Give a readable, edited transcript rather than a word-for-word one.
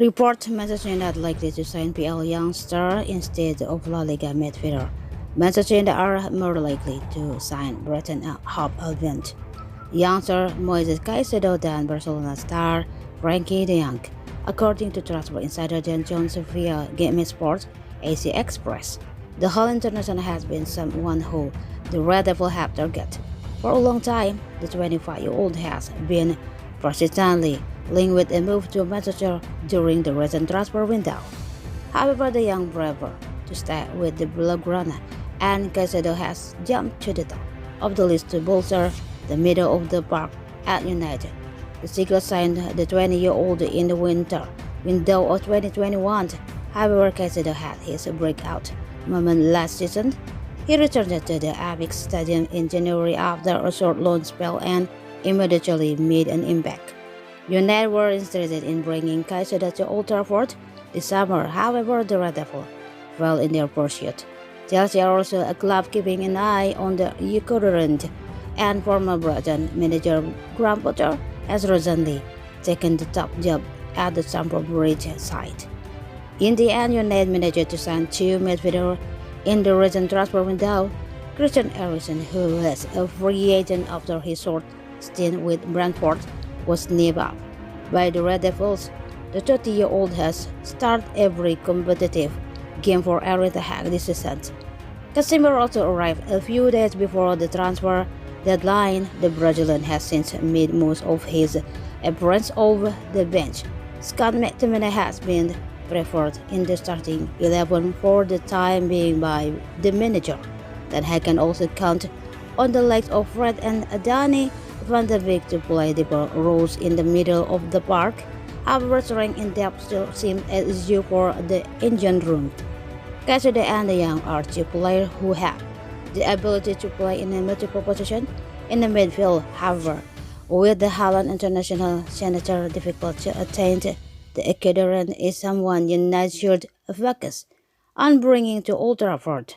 Report Manchester United likely to sign PL youngster instead of La Liga midfielder. Manchester United are more likely to sign Brighton Hove Albion youngster Moises Caicedo than Barcelona star Frenkie de Jong, according to transfer insider Dan Jones via GiveMeSport AC Express. The Holland international has been someone who the Red Devil have targeted. For a long time, the 25-year-old has been persistently linked with a move to Manchester during the recent transfer window. However, the young brother to stay with the Blaugrana and Caicedo has jumped to the top of the list to bolster the middle of the park at United. The Seagulls signed the 20-year-old in the window of 2021. However, Caicedo had his breakout moment last season. He returned to the Amex Stadium in January after a short loan spell and immediately made an impact. United were interested in bringing Caicedo to Old Trafford this summer. However, the Red Devil fell in their pursuit. Chelsea are also a club keeping an eye on the current and former Brighton manager Graham Potter has recently taken the top job at the Stamford Bridge side. In the end, United managed to sign two midfielders in the recent transfer window. Christian Eriksen, who was a free agent after his short stint with Brentford, was snapped up by the Red Devils. The 30-year-old has started every competitive game for Eric the Hag this season. Casemiro also arrived a few days before the transfer deadline. The Brazilian has since made most of his appearance off the bench. Scott McTominay has been preferred in the starting 11 for the time being by the manager. Then he can also count on the likes of Fred and Danny Van de Beek to play deeper roles in the middle of the park. However, strength in depth still seems an issue for the engine room. Caicedo and De Jong are two players who have the ability to play in a multiple position in the midfield. However, with the Holland international senator difficult to attain, the Ecuadorian is someone United should focus on bringing to Old Trafford.